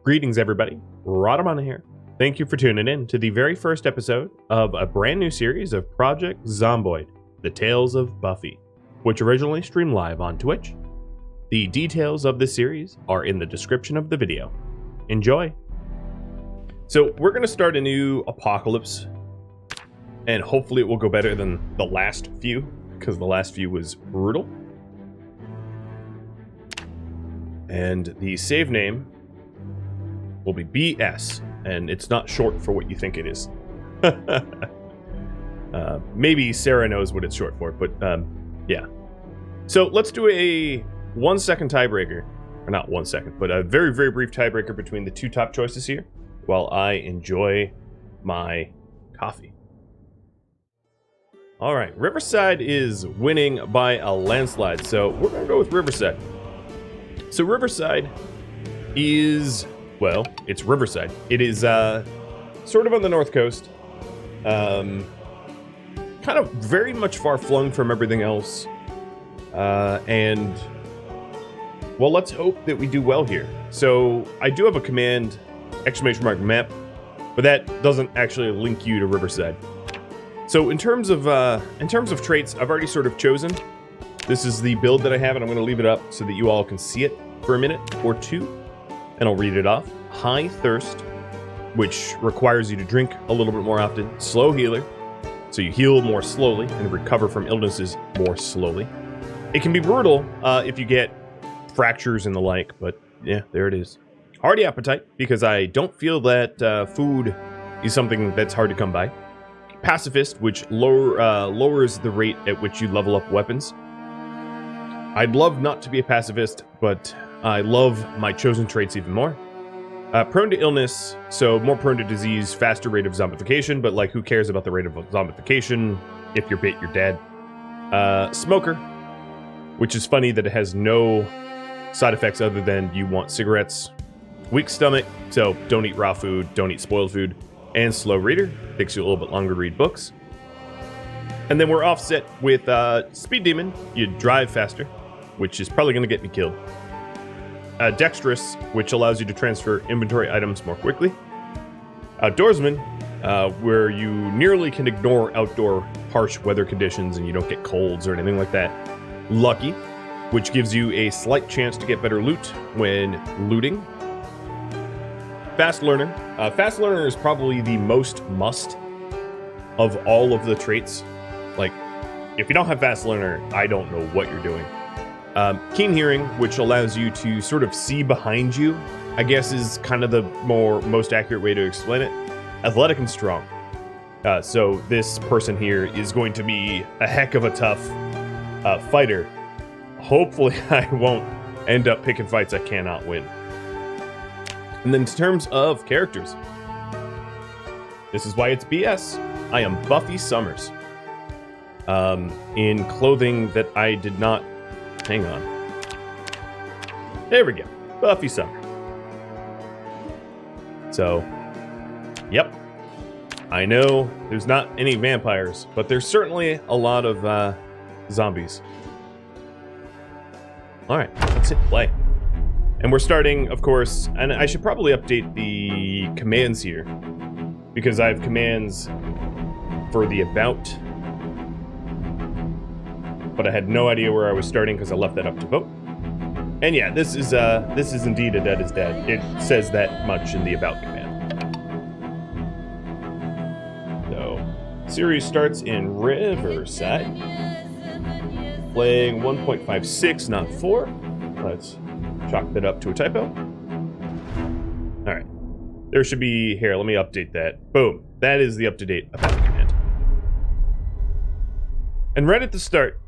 Greetings, everybody. Rhadamant here. Thank you for tuning in to the very first episode of a brand new series of Project Zomboid, The Tales of Buffy, which originally streamed live on Twitch. The details of this series are in the description of the video. Enjoy! So we're going to start a new apocalypse, and hopefully it will go better than the last few, because the last few was brutal. And the save name will be BS, and it's not short for what you think it is. Maybe Sarah knows what it's short for, but yeah. So let's do a 1 second tiebreaker, or not 1 second, but a very, very brief tiebreaker between the two top choices here while I enjoy my coffee. All right, Riverside is winning by a landslide, so we're going to go with Riverside. So Riverside is, well, it's Riverside. It is sort of on the north coast, kind of very much far flung from everything else, and, well, let's hope that we do well here. So I do have a command, !map, but that doesn't actually link you to Riverside. So in terms of traits, I've already sort of chosen. This is the build that I have, and I'm going to leave it up so that you all can see it for a minute or two, and I'll read it off. High thirst, which requires you to drink a little bit more often. Slow healer, so you heal more slowly and recover from illnesses more slowly. It can be brutal if you get fractures and the like, but yeah, there it is. Hearty Appetite, because I don't feel that food is something that's hard to come by. Pacifist, which lowers the rate at which you level up weapons. I'd love not to be a pacifist, but I love my chosen traits even more. Prone to illness, so more prone to disease, faster rate of zombification, but like who cares about the rate of zombification? If you're bit, you're dead. Smoker, which is funny that it has no side effects other than you want cigarettes. Weak stomach, so don't eat raw food, don't eat spoiled food. And slow reader, takes you a little bit longer to read books. And then we're offset with Speed Demon, you drive faster, which is probably going to get me killed. Dextrous, which allows you to transfer inventory items more quickly. Outdoorsman, where you nearly can ignore outdoor harsh weather conditions and you don't get colds or anything like that. Lucky, which gives you a slight chance to get better loot when looting. Fast Learner. Fast Learner is probably the most must of all of the traits. Like, if you don't have Fast Learner, I don't know what you're doing. Keen Hearing, which allows you to sort of see behind you, I guess is kind of the most accurate way to explain it. Athletic and Strong. So this person here is going to be a heck of a tough fighter. Hopefully I won't end up picking fights I cannot win. And then in terms of characters, this is why it's BS. I am Buffy Summers. In clothing that I did not... Hang on. There we go. Buffy Summers. So, yep. I know there's not any vampires, but there's certainly a lot of zombies. Alright, let's hit play. And we're starting, of course, and I should probably update the commands here, because I have commands for the about, but I had no idea where I was starting because I left that up to vote. And yeah, this is indeed a dead is dead. It says that much in the about command. So, series starts in Riverside. Playing 1.56, not 4. Let's chalk that up to a typo. All right. There should be, here, let me update that. Boom. That is the up-to-date about command. And right at the start,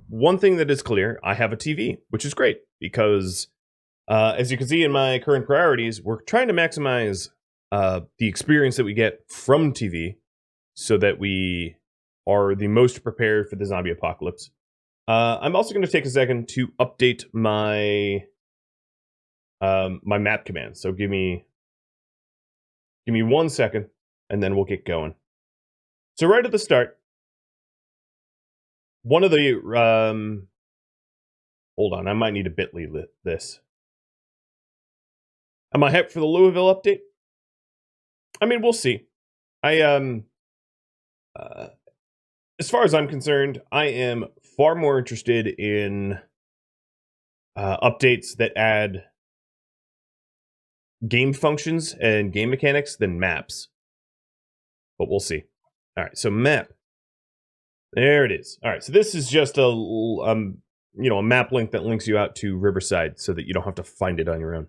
one thing that is clear, I have a TV, which is great because, as you can see in my current priorities, we're trying to maximize the experience that we get from TV so that we are the most prepared for the zombie apocalypse. I'm also going to take a second to update my my map command. So give me 1 second, and then we'll get going. So right at the start, one of the hold on, I might need to bit.ly this. Am I hyped for the Louisville update? I mean, we'll see. As far as I'm concerned, I am far more interested in updates that add game functions and game mechanics than maps. But we'll see. All right, so map. There it is. All right, so this is just a a map link that links you out to Riverside so that you don't have to find it on your own.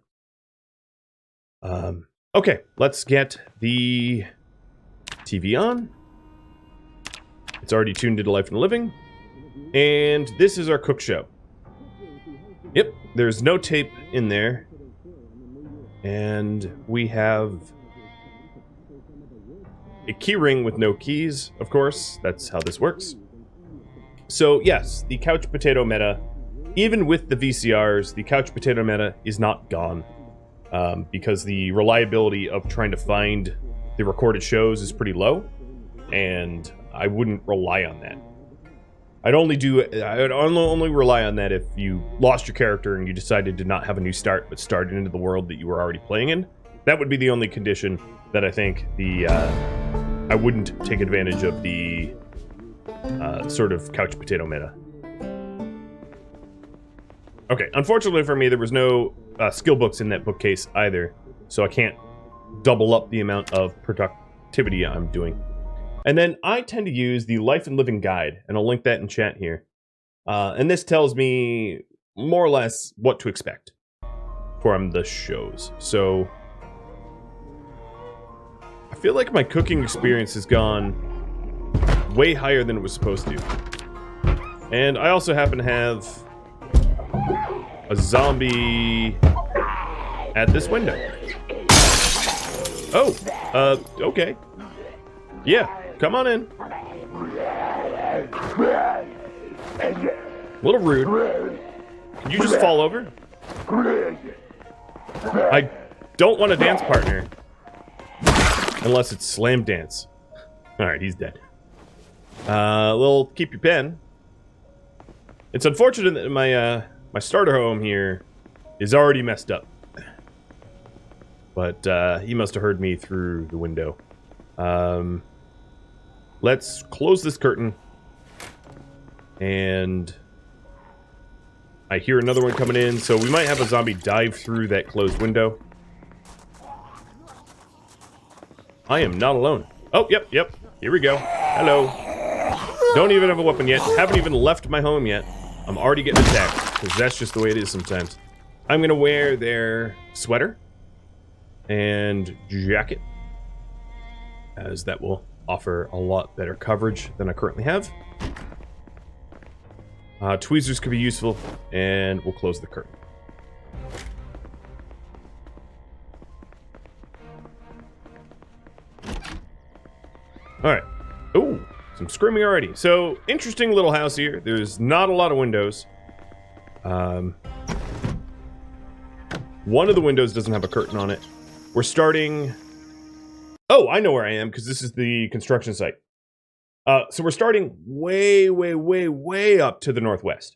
Okay, let's get the TV on. It's already tuned into Life and Living. And this is our cook show. Yep, there's no tape in there. And we have a key ring with no keys, of course. That's how this works. So yes, the couch potato meta, even with the VCRs, the couch potato meta is not gone. Because the reliability of trying to find the recorded shows is pretty low. And I wouldn't rely on that. I would only rely on that if you lost your character and you decided to not have a new start, but started into the world that you were already playing in. That would be the only condition that I think I wouldn't take advantage of the sort of couch potato meta. Okay, unfortunately for me, there was no skill books in that bookcase either, so I can't double up the amount of productivity I'm doing. And then I tend to use the Life and Living Guide, and I'll link that in chat here. And this tells me more or less what to expect from the shows. So I feel like my cooking experience has gone way higher than it was supposed to. And I also happen to have a zombie at this window. Oh, okay. Yeah. Come on in. A little rude. Can you just fall over? I don't want a dance partner. Unless it's slam dance. Alright, he's dead. Well, keep your pen. It's unfortunate that my starter home here is already messed up. But he must have heard me through the window. Let's close this curtain. And I hear another one coming in, so we might have a zombie dive through that closed window. I am not alone. Oh, yep. Here we go. Hello. Don't even have a weapon yet. Haven't even left my home yet. I'm already getting attacked, because that's just the way it is sometimes. I'm going to wear their sweater and jacket, as that will offer a lot better coverage than I currently have. Tweezers could be useful, and we'll close the curtain. Alright. Ooh, some screaming already. So, interesting little house here. There's not a lot of windows. One of the windows doesn't have a curtain on it. We're starting... Oh, I know where I am, because this is the construction site. So we're starting way up to the northwest.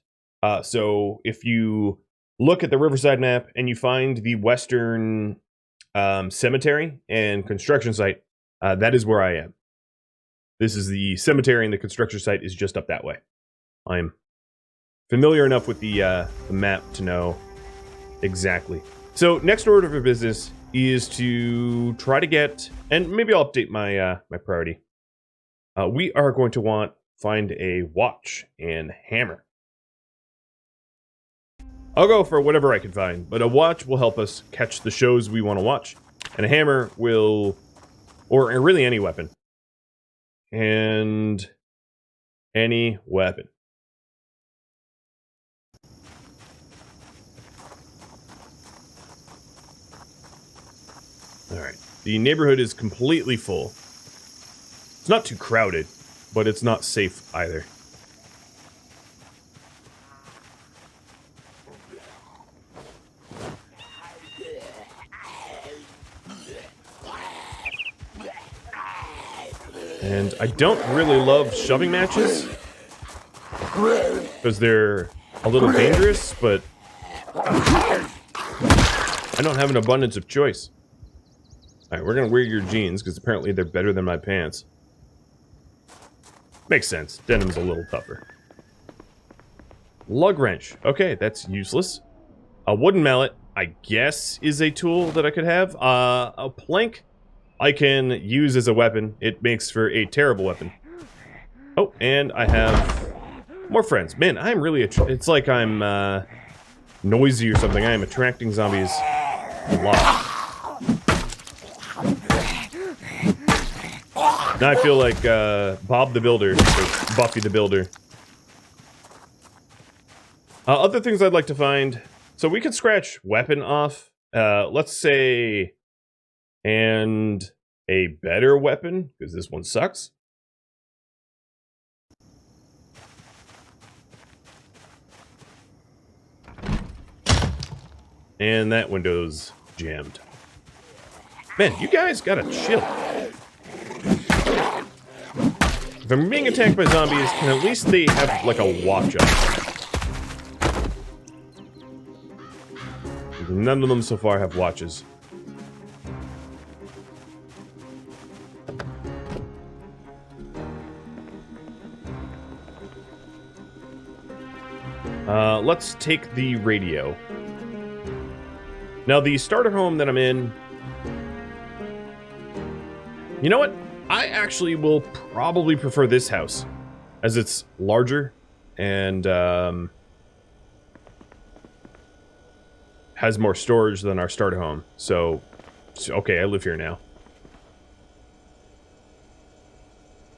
So if you look at the Riverside map and you find the western cemetery and construction site, that is where I am. This is the cemetery, and the construction site is just up that way. I'm familiar enough with the map to know exactly. So next order of business is to try to get, and maybe I'll update my my priority. We are going to find a watch and hammer. I'll go for whatever I can find, but a watch will help us catch the shows we want to watch, and a hammer will, or really any weapon. And any weapon. Alright, the neighborhood is completely full. It's not too crowded, but it's not safe either. And I don't really love shoving matches, because they're a little dangerous, but I don't have an abundance of choice. Alright, we're gonna wear your jeans, because apparently they're better than my pants. Makes sense. Denim's a little tougher. Lug wrench. Okay, that's useless. A wooden mallet, I guess, is a tool that I could have. A plank I can use as a weapon. It makes for a terrible weapon. Oh, and I have more friends. Man, I'm really... it's like I'm noisy or something. I am attracting zombies a lot. Now I feel like Bob the Builder, or Buffy the Builder. Other things I'd like to find. So we could scratch weapon off. Let's say... and a better weapon, because this one sucks. And that window's jammed. Man, you guys gotta chill. If I'm being attacked by zombies, can at least they have, like, a watch up? None of them so far have watches. Let's take the radio. Now, the starter home that I'm in... you know what? I actually will probably prefer this house, as it's larger and has more storage than our starter home. So, okay, I live here now.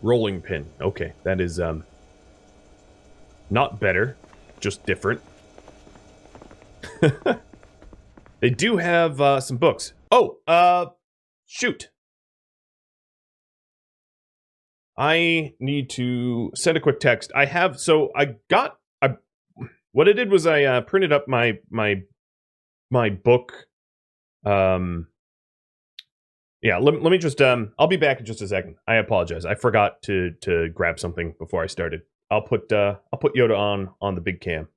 Rolling pin. Okay, that is not better, just different. They do have some books. Oh, shoot. I need to send a quick text. I have, so I got, what I did was I printed up my book. Yeah, let me just, I'll be back in just a second. I apologize. I forgot to grab something before I started. I'll put Yoda on the big cam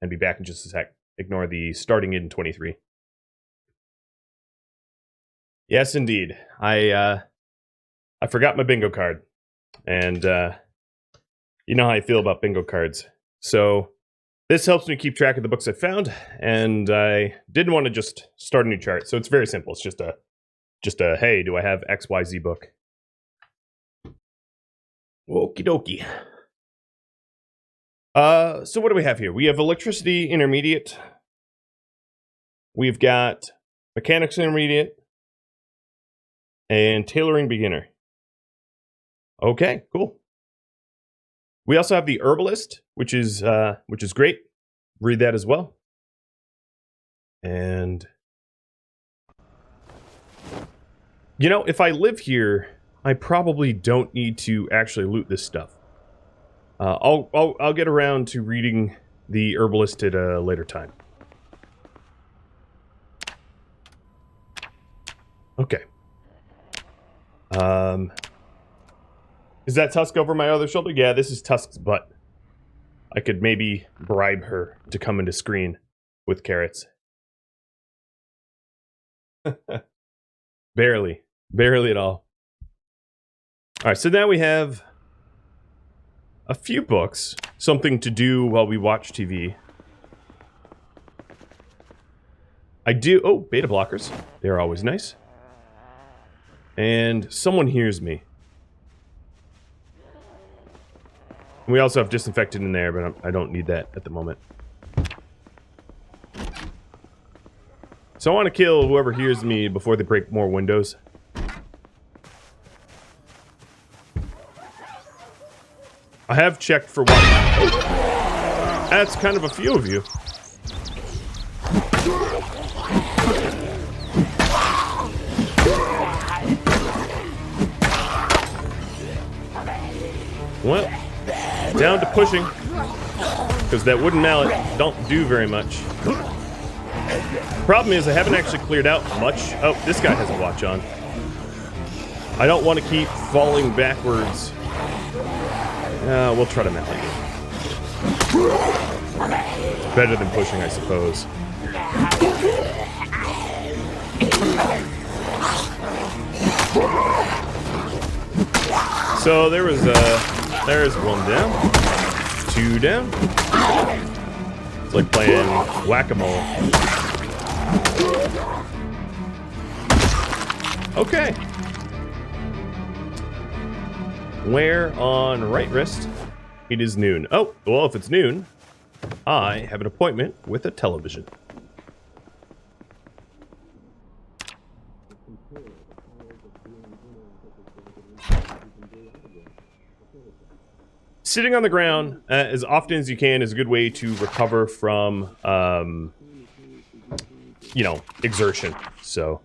and be back in just a sec. Ignore the starting in 23. Yes, indeed. I forgot my bingo card, and you know how I feel about bingo cards. So this helps me keep track of the books I found, and I didn't want to just start a new chart. So it's very simple. It's just a hey, do I have XYZ book? Okie dokie. So what do we have here? We have electricity intermediate. We've got mechanics intermediate and tailoring beginner. Okay, cool. We also have the herbalist, which is great. Read that as well. And you know, if I live here, I probably don't need to actually loot this stuff. I'll get around to reading the herbalist at a later time. Okay. Is that Tusk over my other shoulder? Yeah, this is Tusk's butt. I could maybe bribe her to come into screen with carrots. Barely. Barely at all. Alright, so now we have a few books. Something to do while we watch TV. Oh, beta blockers. They're always nice. And someone hears me. We also have disinfectant in there, but I don't need that at the moment. So I want to kill whoever hears me before they break more windows. I have checked for one. That's kind of a few of you. Well, down to pushing, because that wooden mallet don't do very much. Problem is, I haven't actually cleared out much. Oh, this guy has a watch on. I don't want to keep falling backwards. We'll try to mallet you. Better than pushing, I suppose. So there's one down, two down. It's like playing whack-a-mole. Okay. Where on right wrist, it is noon. Oh, well, if it's noon, I have an appointment with a television. Sitting on the ground as often as you can is a good way to recover from, you know, exertion. So,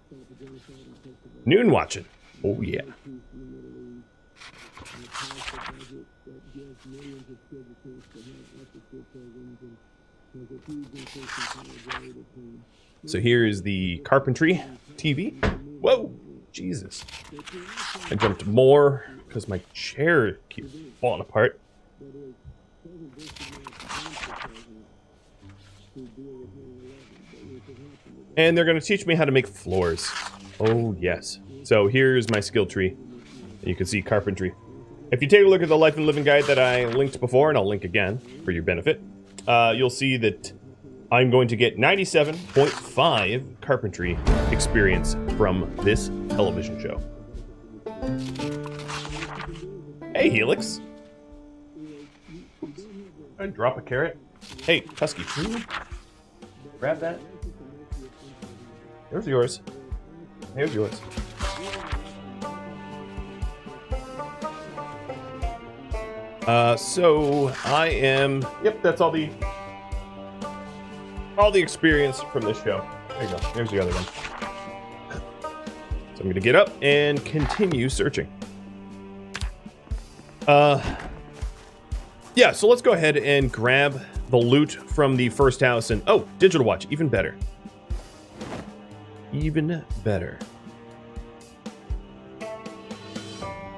noon watching. Oh, yeah. So here is the carpentry TV. Whoa, Jesus. I jumped more because my chair keeps falling apart. And they're going to teach me how to make floors. Oh, yes. So here's my skill tree. You can see carpentry. If you take a look at the Life and Living Guide that I linked before, and I'll link again for your benefit, you'll see that I'm going to get 97.5 carpentry experience from this television show. Hey, Helix. And drop a carrot. Hey, Husky, can you grab that? There's yours. Here's yours. So I am. Yep, that's all the experience from this show. There you go. There's the other one. So I'm gonna get up and continue searching. Yeah, so let's go ahead and grab the loot from the first house and... Oh, digital watch. Even better. Even better.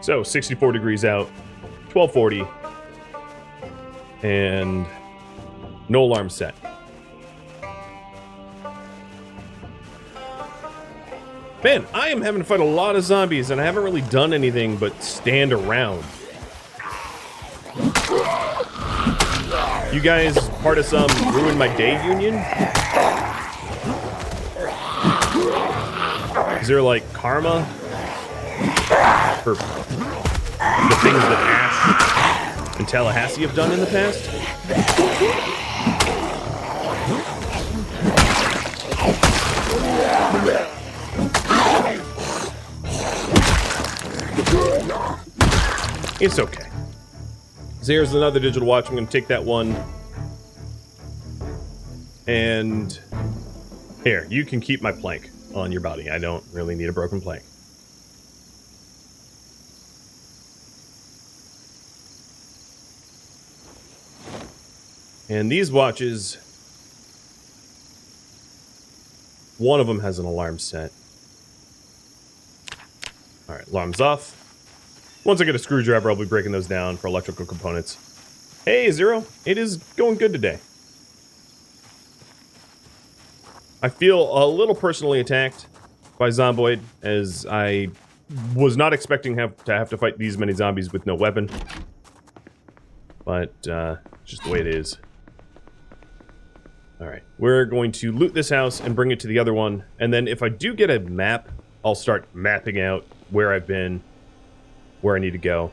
So, 64 degrees out. 1240. And no alarm set. Man, I am having to fight a lot of zombies, and I haven't really done anything but stand around. You guys part of some ruin my day union? Is there like karma for the things that Ash and Tallahassee have done in the past? It's okay. So here's another digital watch. I'm going to take that one. And here, you can keep my plank on your body. I don't really need a broken plank. And these watches, one of them has an alarm set. All right, alarm's off. Once I get a screwdriver, I'll be breaking those down for electrical components. Hey, Zero. It is going good today. I feel a little personally attacked by Zomboid, as I was not expecting to have to fight these many zombies with no weapon. But, just the way it is. Alright, we're going to loot this house and bring it to the other one. And then if I do get a map, I'll start mapping out where I've been, where I need to go.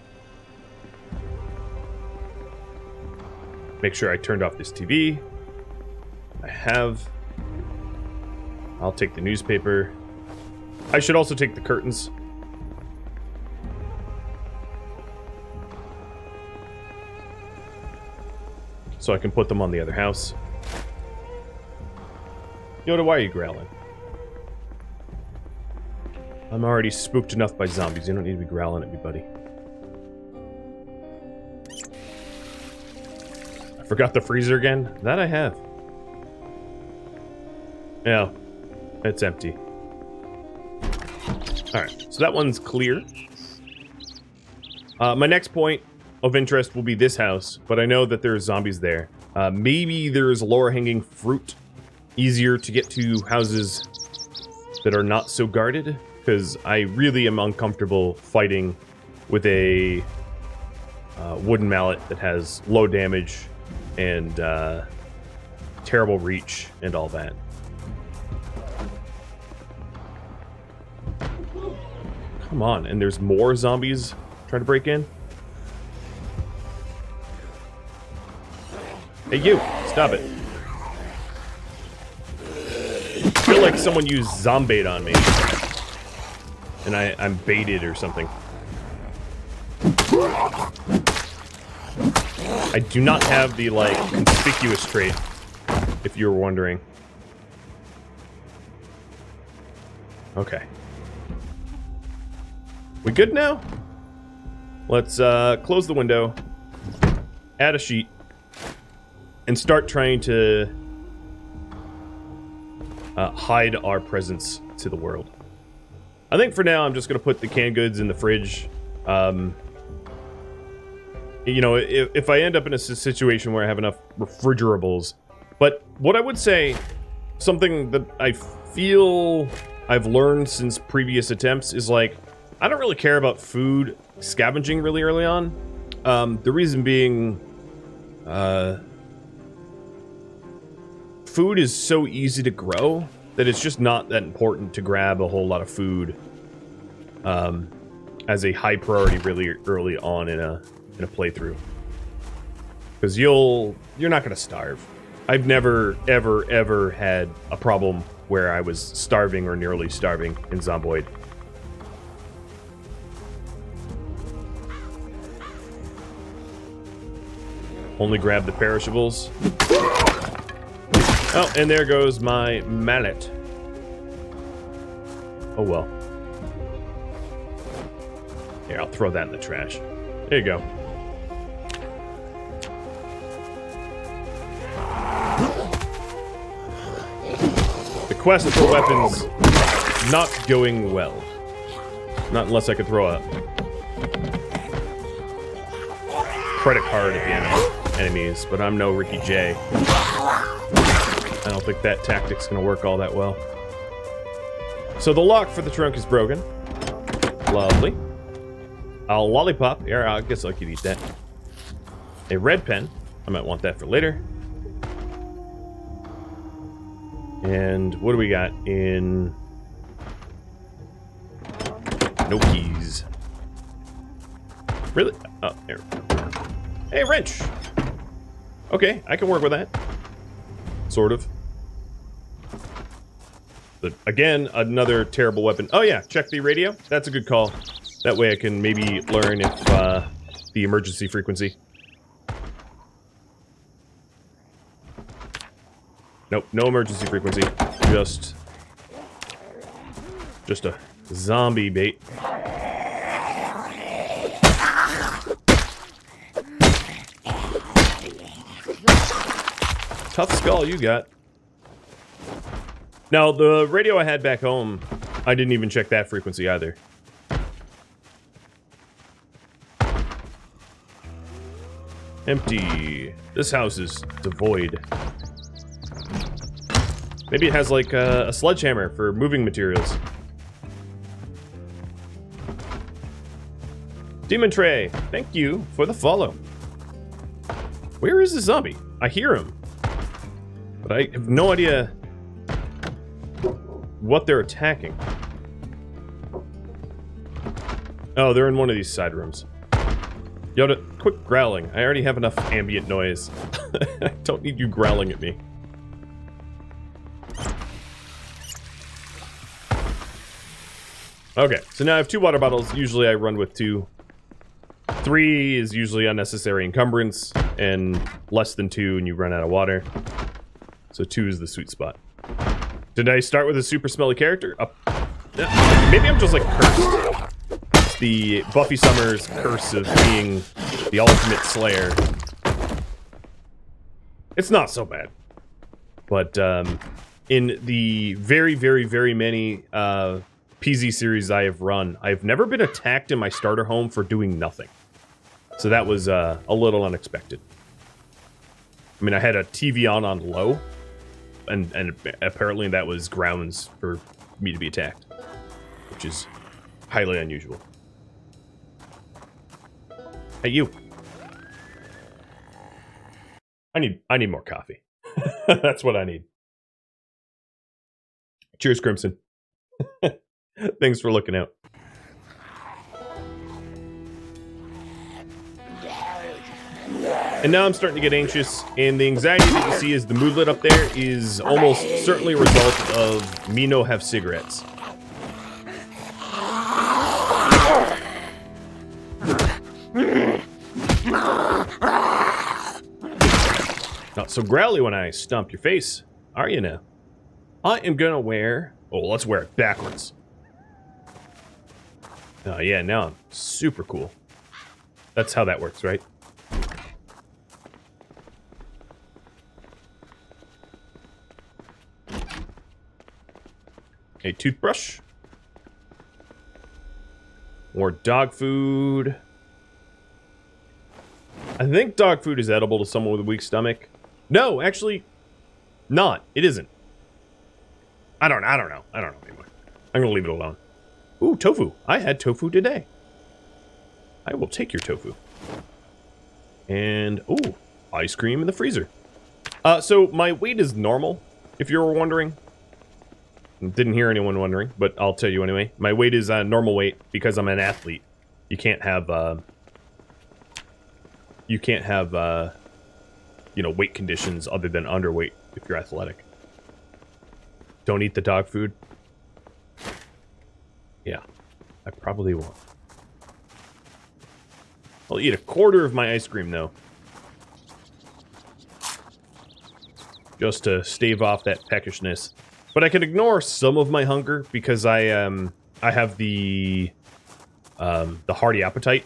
Make sure I turned off this TV. I have. I'll take the newspaper. I should also take the curtains. So I can put them on the other house. Yoda, why are you growling? I'm already spooked enough by zombies. You don't need to be growling at me, buddy. I forgot the freezer again. That I have. Yeah, it's empty. Alright, so that one's clear. My next point of interest will be this house, but I know that there's zombies there. Maybe there's lower hanging fruit. Easier to get to houses that are not so guarded. Because I really am uncomfortable fighting with a wooden mallet that has low damage and terrible reach and all that. Come on, and there's more zombies trying to break in? Hey, you! Stop it. I feel like someone used Zomboid on me. And I'm baited or something. I do not have the, like, conspicuous trait, if you were wondering. Okay. We good now? Let's close the window, add a sheet, and start trying to hide our presence to the world. I think for now I'm just going to put the canned goods in the fridge. You know, if I end up in a situation where I have enough refrigerables. But what I would say, something that I feel I've learned since previous attempts is, like, I don't really care about food scavenging really early on. The reason being, food is so easy to grow that it's just not that important to grab a whole lot of food as a high priority really early on in a playthrough. Because you're not going to starve. I've never, ever had a problem where I was starving or nearly starving in Zomboid. Only grab the perishables. Oh, and there goes my mallet. Oh well. Here, I'll throw that in the trash. There you go. The quest for weapons not going well. Not unless I could throw a credit card at the enemies, but I'm no Ricky J. I don't think that tactic's gonna work all that well. So the lock for the trunk is broken. Lovely. A lollipop. Here, I guess I could eat that. A red pen. I might want that for later. And what do we got in... No keys. Really? Oh, there. Hey, wrench! Okay, I can work with that. Sort of. But again, another terrible weapon. Oh yeah, check the radio. That's a good call. That way I can maybe learn if the emergency frequency. Nope, no emergency frequency. Just a zombie bait. Tough skull you got. Now, the radio I had back home, I didn't even check that frequency either. Empty. This house is devoid. Maybe it has, like, a sledgehammer for moving materials. Demon Tray, thank you for the follow. Where is the zombie? I hear him. But I have no idea what they're attacking. Oh, they're in one of these side rooms. Yoda, quit growling. I already have enough ambient noise. I don't need you growling at me. Okay, so now I have 2 water bottles. Usually I run with 2. 3 is usually unnecessary encumbrance, and less than 2 and you run out of water. So 2 is the sweet spot. Did I start with a super smelly character? Maybe I'm just, like, cursed. It's the Buffy Summers curse of being the ultimate slayer. It's not so bad. But in the very, very, very many PZ series I have run, I've never been attacked in my starter home for doing nothing. So that was a little unexpected. I mean, I had a TV on low, and apparently that was grounds for me to be attacked, which is highly unusual. Hey, you. I need more coffee. That's what I need. Cheers, Crimson. Thanks for looking out. And now I'm starting to get anxious, and the anxiety that you see as the moodlet up there is almost certainly a result of me no have cigarettes. Not so growly when I stomp your face, are you now? I am gonna wear... Oh, let's wear it backwards. Oh yeah, now I'm super cool. That's how that works, right? A toothbrush. More dog food. I think dog food is edible to someone with a weak stomach. No, actually, not. It isn't. I don't know anymore. I'm gonna leave it alone. Ooh, tofu. I had tofu today. I will take your tofu. And, ooh, ice cream in the freezer. So my weight is normal, if you were wondering. Didn't hear anyone wondering, but I'll tell you anyway. My weight is normal weight because I'm an athlete. You can't have, you know, weight conditions other than underweight if you're athletic. Don't eat the dog food. Yeah, I probably won't. I'll eat a quarter of my ice cream, though. Just to stave off that peckishness. But I can ignore some of my hunger because I have the Hearty Appetite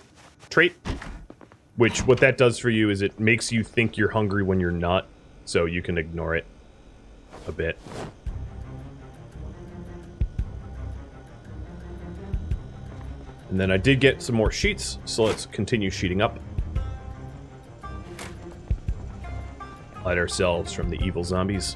trait. Which, what that does for you is it makes you think you're hungry when you're not. So you can ignore it a bit. And then I did get some more sheets, so let's continue sheeting up. Hide ourselves from the evil zombies.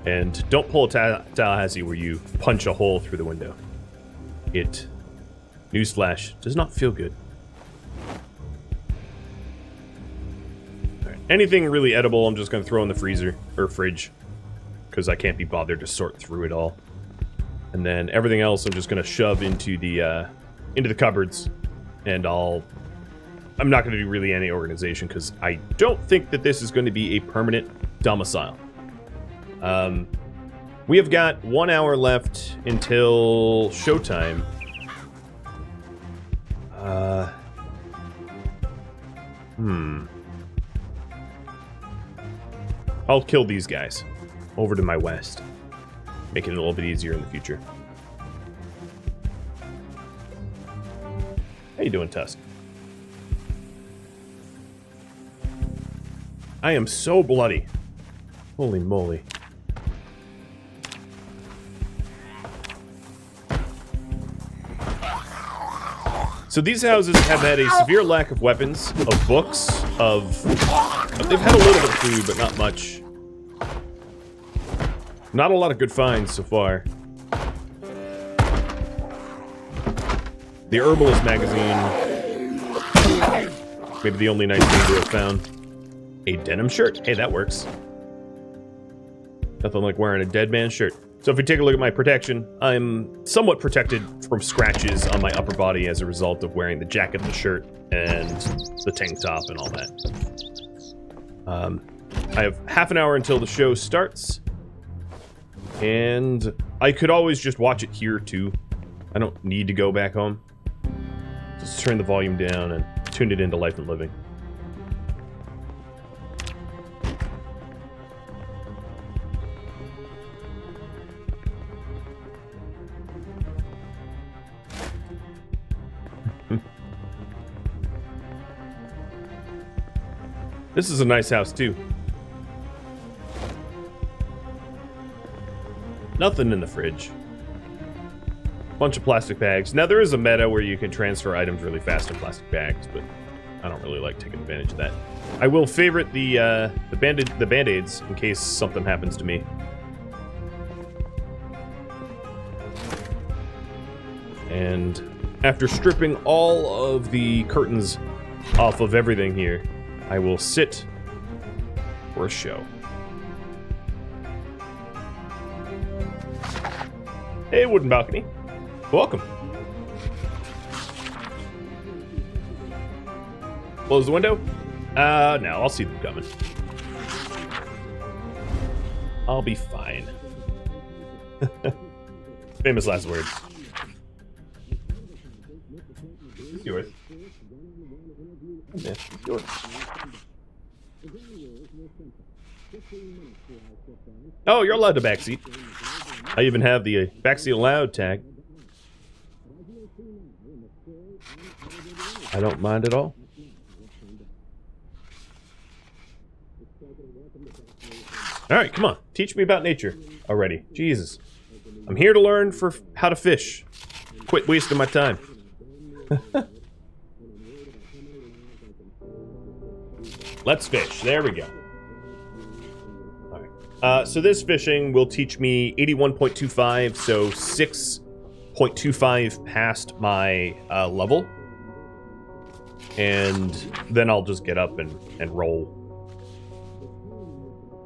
And don't pull a Tallahassee where you punch a hole through the window. It, newsflash, does not feel good. Alright, anything really edible I'm just going to throw in the freezer, or fridge. Because I can't be bothered to sort through it all. And then everything else I'm just going to shove into the cupboards. And I'm not going to do really any organization because I don't think that this is going to be a permanent domicile. We have got 1 hour left until showtime. I'll kill these guys over to my west. Make it a little bit easier in the future. How you doing, Tusk? I am so bloody. Holy moly. So these houses have had a severe lack of weapons, of books, they've had a little bit of food, but not much. Not a lot of good finds so far. The Herbalist magazine. Maybe the only nice thing to have found. A denim shirt. Hey, that works. Nothing like wearing a dead man's shirt. So if we take a look at my protection, I'm somewhat protected from scratches on my upper body as a result of wearing the jacket, the shirt, and the tank top and all that. I have half an hour until the show starts. And I could always just watch it here, too. I don't need to go back home. Just turn the volume down and tune it into Life and Living. This is a nice house, too. Nothing in the fridge. Bunch of plastic bags. Now, there is a meta where you can transfer items really fast in plastic bags, but I don't really like taking advantage of that. I will favorite the Band-Aids in case something happens to me. And after stripping all of the curtains off of everything here, I will sit for a show. Hey, wooden balcony. Welcome. Close the window? No, I'll see them coming. I'll be fine. Famous last words. It's yours. Yeah, it's yours. Oh, you're allowed to backseat. I even have the backseat allowed tag. I don't mind at all. Alright, come on. Teach me about nature already. Jesus. I'm here to learn how to fish. Quit wasting my time. Let's fish. There we go. Alright. So this fishing will teach me 81.25, so 6.25 past my level. And then I'll just get up and roll.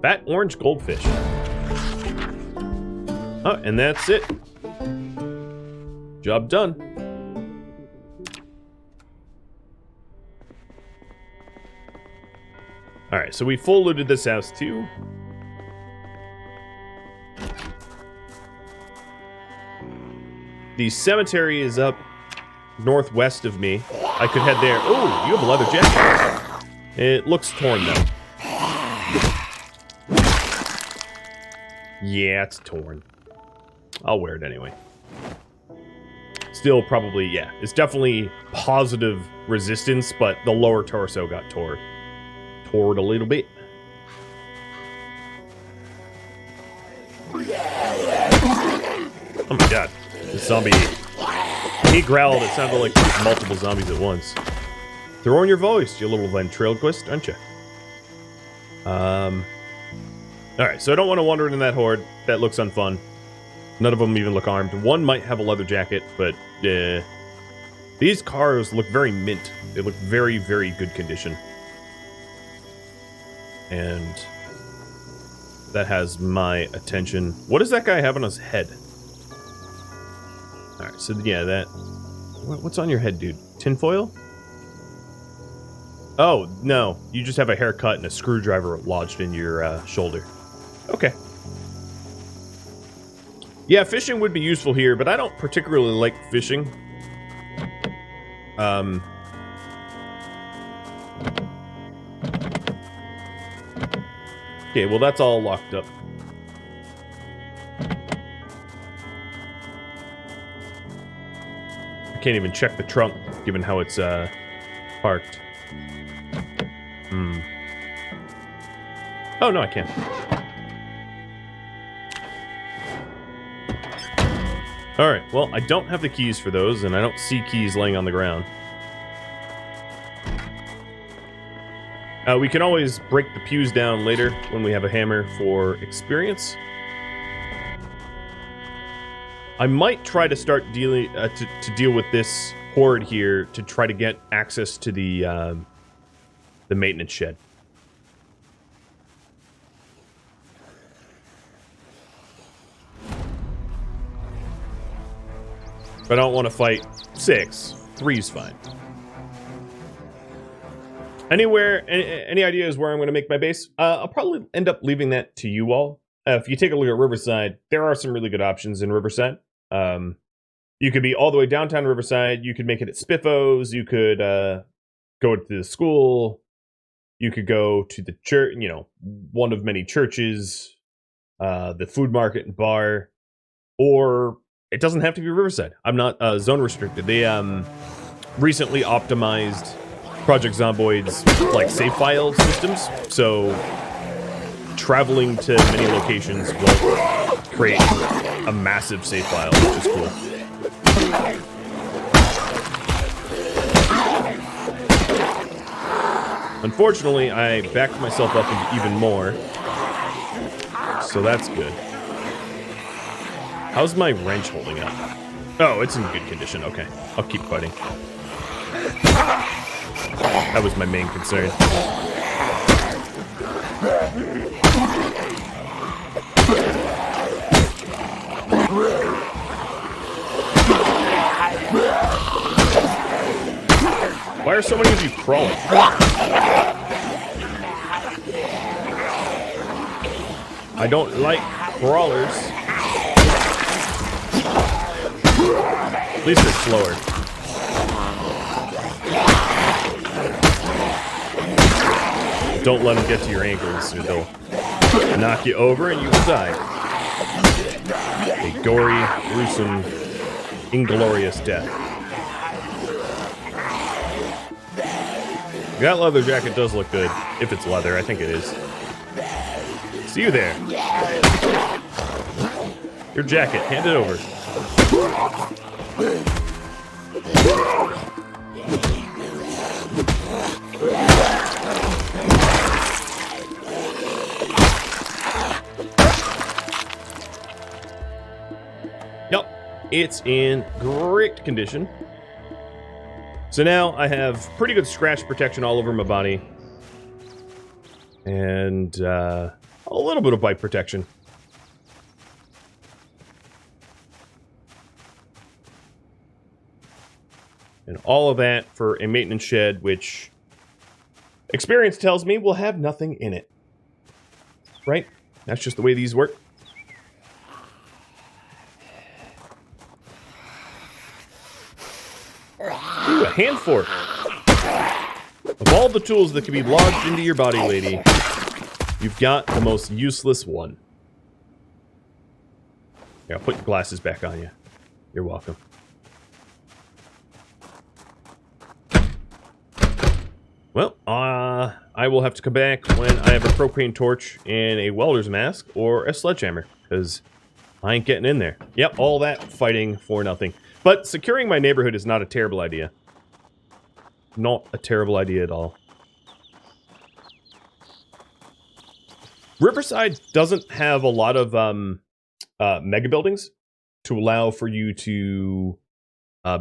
Fat orange goldfish. Oh, and that's it. Job done. Alright, so we full looted this house too. The cemetery is up northwest of me. I could head there. Oh, you have a leather jacket. It looks torn though. Yeah, it's torn. I'll wear it anyway. Still probably, yeah. It's definitely positive resistance, but the lower torso got torn a little bit. Oh my god. This zombie... When he growled, it sounded like there was multiple zombies at once. Throw in your voice, you little ventriloquist, aren't you? Alright, so I don't want to wander into that horde. That looks unfun. None of them even look armed. One might have a leather jacket, but these cars look very mint. They look very, very good condition. And that has my attention. What does that guy have on his head? Alright, so yeah, that... What's on your head, dude? Tinfoil? Oh, no. You just have a haircut and a screwdriver lodged in your shoulder. Okay. Yeah, fishing would be useful here, but I don't particularly like fishing. Okay, well that's all locked up. I can't even check the trunk, given how it's parked. Oh, no, I can't. Alright, well, I don't have the keys for those, and I don't see keys laying on the ground. We can always break the pews down later when we have a hammer for experience. I might try to start dealing to deal with this horde here to try to get access to the maintenance shed. But I don't want to fight 6. 3's fine. Any ideas where I'm going to make my base? I'll probably end up leaving that to you all. If you take a look at Riverside, there are some really good options in Riverside. You could be all the way downtown Riverside. You could make it at Spiffos. You could go to the school. You could go to the church, you know, one of many churches, the food market and bar, or it doesn't have to be Riverside. I'm not zone restricted. They recently optimized Project Zomboid's like save file systems, so traveling to many locations will create a massive save file, which is cool. Unfortunately, I backed myself up into even more, so that's good. How's my wrench holding up? Oh, it's in good condition. Okay. I'll keep fighting. That was my main concern. Why are so many of you crawling? I don't like crawlers. At least they're slower. Don't let them get to your ankles or they'll knock you over and you will die. A gory, gruesome, inglorious death. That leather jacket does look good. If it's leather, I think it is. See you there. Your jacket, hand it over. Yep, it's in great condition. So now I have pretty good scratch protection all over my body. And a little bit of bite protection. And all of that for a maintenance shed, which experience tells me will have nothing in it. Right? That's just the way these work. Ooh, a hand fork. Of all the tools that can be lodged into your body, lady, you've got the most useless one. Yeah, I'll put your glasses back on you. You're welcome. Well, I will have to come back when I have a propane torch and a welder's mask or a sledgehammer, because I ain't getting in there. Yep, all that fighting for nothing. But securing my neighborhood is not a terrible idea. Not a terrible idea at all. Riverside doesn't have a lot of mega buildings to allow for you to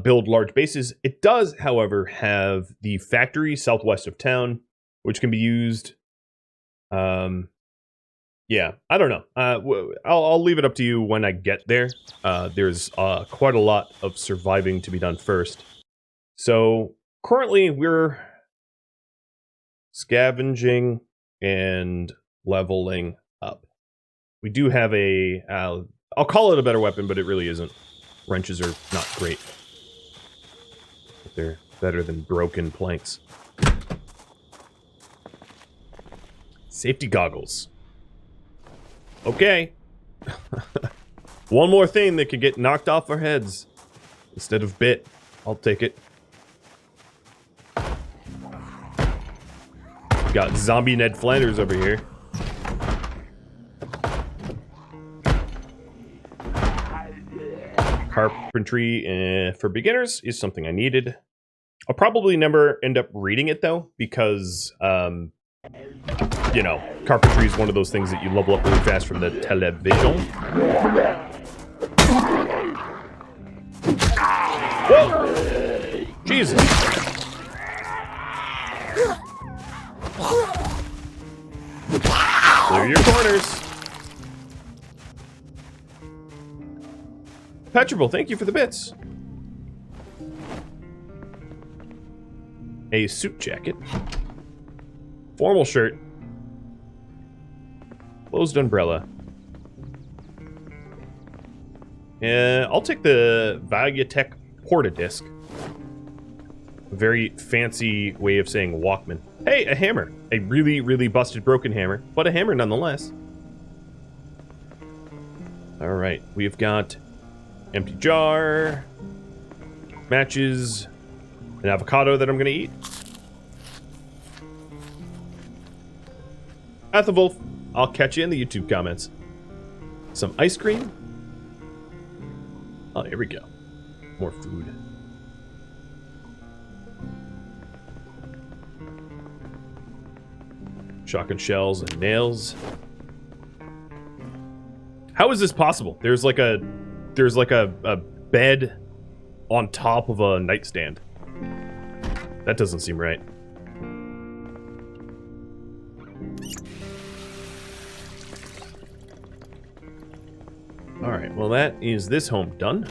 build large bases. It does, however, have the factory southwest of town, which can be used. Yeah, I don't know. I'll leave it up to you when I get there. There's quite a lot of surviving to be done first. So currently we're scavenging and leveling up. We do have a, I'll call it a better weapon, but it really isn't. Wrenches are not great. But they're better than broken planks. Safety goggles. Okay. One more thing that could get knocked off our heads instead of bit. I'll take it. Got zombie Ned Flanders over here. Carpentry for beginners is something I needed. I'll probably never end up reading it though, because you know, carpentry is one of those things that you level up really fast from the television. Whoa! Jesus. Clear your corners. Petrable, thank you for the bits. A suit jacket. Formal shirt. Closed umbrella. I'll take the Valuetech Portadisc. A very fancy way of saying Walkman. Hey, a hammer. A really, really busted, broken hammer, but a hammer nonetheless. Alright, we've got empty jar, matches, an avocado that I'm gonna eat. At the Wolf, I'll catch you in the YouTube comments. Some ice cream. Oh, here we go. More food. Shotgun shells and nails. How is this possible? There's like a bed on top of a nightstand. That doesn't seem right. Alright, well that is this home done.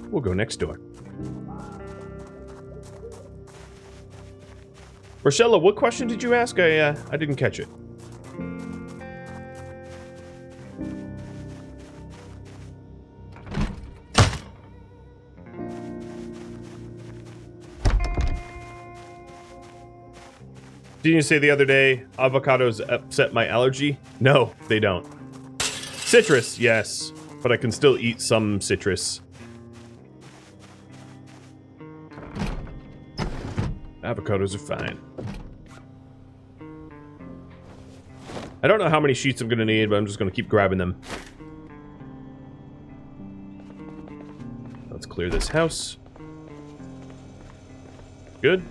We'll go next door. Rochella, what question did you ask? I didn't catch it. Didn't you say the other day avocados upset my allergy? No, they don't. Citrus, yes, but I can still eat some citrus. Avocados are fine. I don't know how many sheets I'm going to need, but I'm just going to keep grabbing them. Let's clear this house. Good.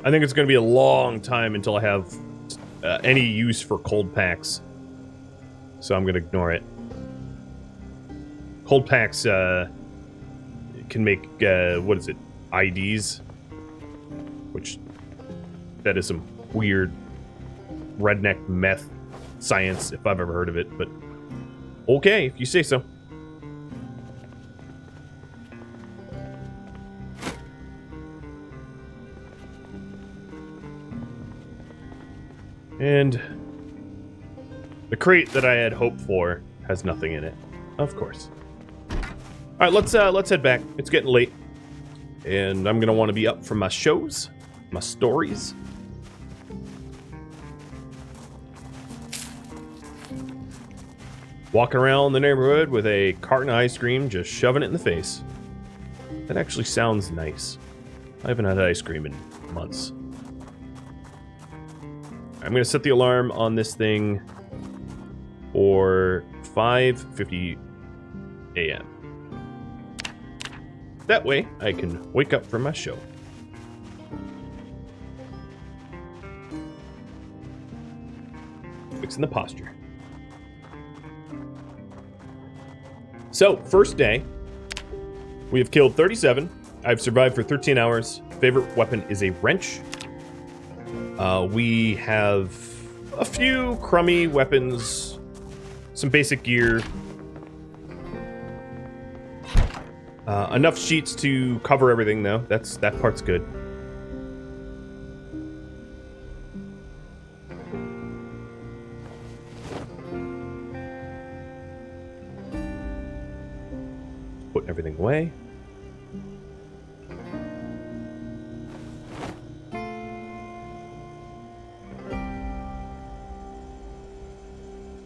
I think it's going to be a long time until I have any use for cold packs. So I'm going to ignore it. Cold packs can make, what is it, IDs? Which, that is some weird redneck meth science, if I've ever heard of it, but okay, if you say so. And the crate that I had hoped for has nothing in it, of course. All right, let's head back. It's getting late, and I'm gonna want to be up for my shows, my stories. Walking around the neighborhood with a carton of ice cream, just shoving it in the face. That actually sounds nice. I haven't had ice cream in months. I'm going to set the alarm on this thing for 5:50 a.m. That way, I can wake up for my show. Fixing the posture. So, first day, we have killed 37. I've survived for 13 hours. Favorite weapon is a wrench. We have a few crummy weapons, some basic gear, enough sheets to cover everything, though. That part's good. Put everything away.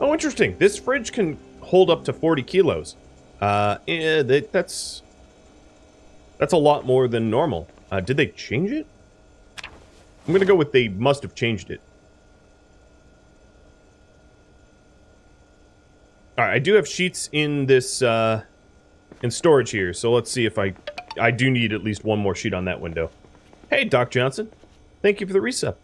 Oh, interesting. This fridge can hold up to 40 kilos. That's a lot more than normal. Did they change it? I'm gonna go with they must have changed it. All right, I do have sheets in this in storage here, so let's see if I do need at least one more sheet on that window. Hey, Doc Johnson, thank you for the resub.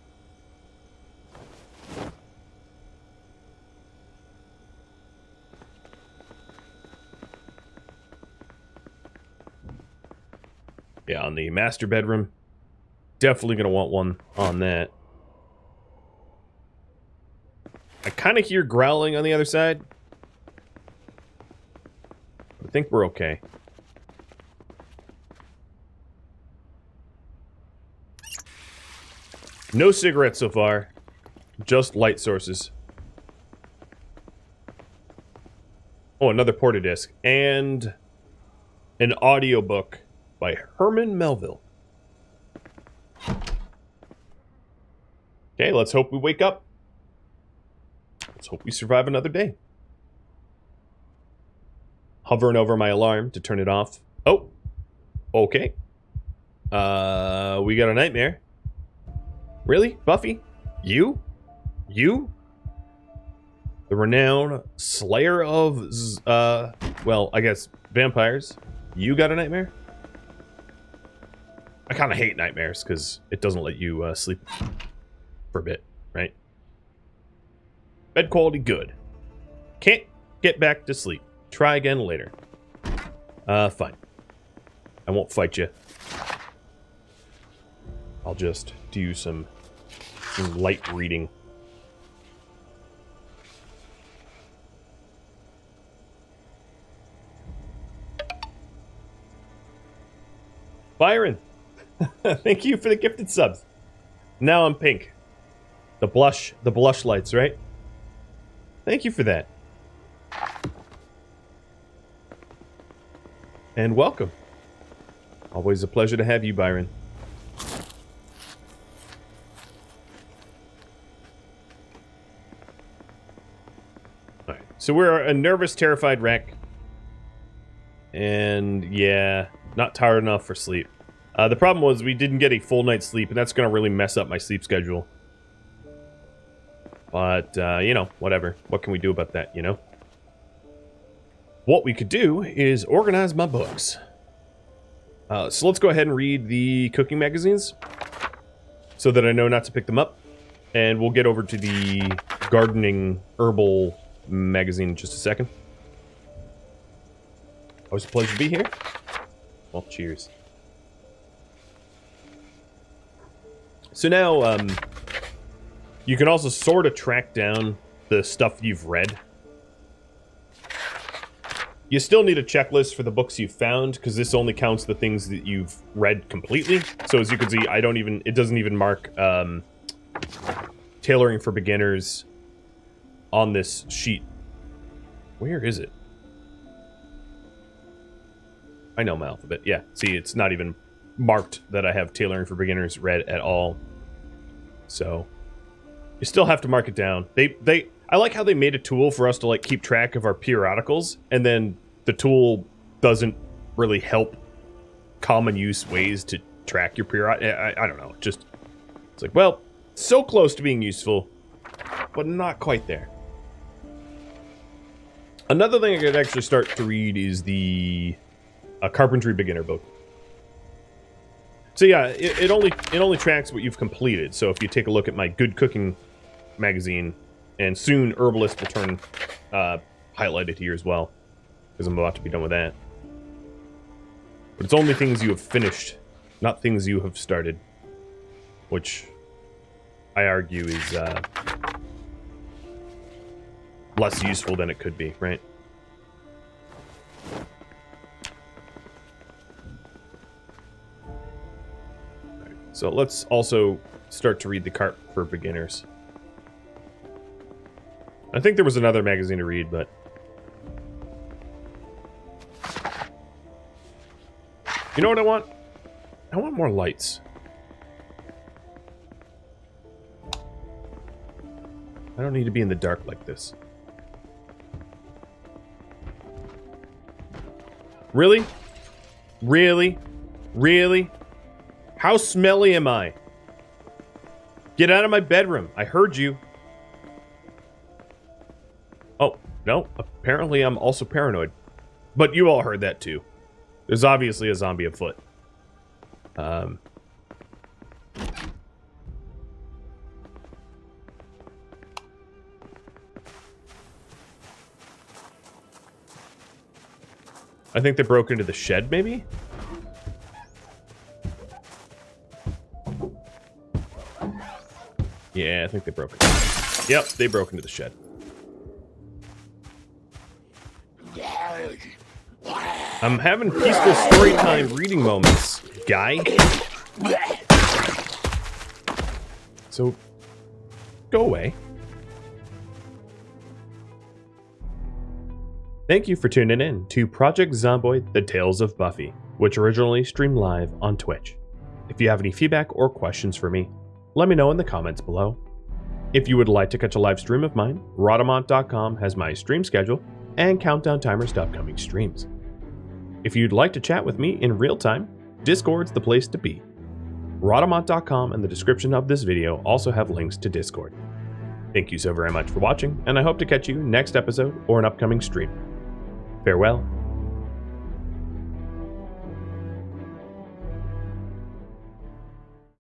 Yeah, on the master bedroom. Definitely going to want one on that. I kind of hear growling on the other side. I think we're okay. No cigarettes so far. Just light sources. Oh, another portadisc. And an audiobook by Herman Melville. Okay, let's hope we wake up. Let's hope we survive another day. Hovering over my alarm to turn it off. Oh, okay. We got a nightmare. Really? Buffy? You? You? The renowned slayer of, well, I guess vampires. You got a nightmare? I kind of hate nightmares because it doesn't let you sleep for a bit, right? Bed quality good. Can't get back to sleep. Try again later. Fine. I won't fight you. I'll just do some light reading. Byron, thank you for the gifted subs. Now I'm pink. The blush lights, right? Thank you for that. And welcome. Always a pleasure to have you, Byron. Alright, so we're a nervous, terrified wreck. And yeah, not tired enough for sleep. The problem was we didn't get a full night's sleep, and that's going to really mess up my sleep schedule. But, you know, whatever. What can we do about that, you know? What we could do is organize my books. So let's go ahead and read the cooking magazines so that I know not to pick them up. And we'll get over to the gardening herbal magazine in just a second. Always a pleasure to be here. Well, cheers. So now, you can also sort of track down the stuff you've read. You still need a checklist for the books you've found, because this only counts the things that you've read completely. So as you can see, it doesn't even mark tailoring for beginners on this sheet. Where is it? I know my alphabet. Yeah, see, it's not even marked that I have tailoring for beginners read at all. So you still have to mark it down. I like how they made a tool for us to like keep track of our periodicals, and then the tool doesn't really help common use ways to track your period. I don't know. Just it's like, well, so close to being useful, but not quite there. Another thing I could actually start to read is the carpentry beginner book. So yeah, it only tracks what you've completed. So if you take a look at my good cooking magazine, and soon herbalist will turn highlighted here as well, because I'm about to be done with that. But it's only things you have finished, not things you have started, which I argue is less useful than it could be, right? So let's also start to read the Carp for Beginners. I think there was another magazine to read, but... You know what I want? I want more lights. I don't need to be in the dark like this. Really? Really? Really? How smelly am I? Get out of my bedroom. I heard you. Oh, no. Apparently I'm also paranoid. But you all heard that too. There's obviously a zombie afoot. I think they broke into the shed, maybe? Yeah, I think they broke it. Yep, they broke into the shed. I'm having peaceful story time reading moments, guy. So, go away. Thank you for tuning in to Project Zomboid, The Tales of Buffy, which originally streamed live on Twitch. If you have any feedback or questions for me, let me know in the comments below. If you would like to catch a live stream of mine, Rhadamant.com has my stream schedule and countdown timers to upcoming streams. If you'd like to chat with me in real time, Discord's the place to be. Rhadamant.com and the description of this video also have links to Discord. Thank you so very much for watching, and I hope to catch you next episode or an upcoming stream. Farewell.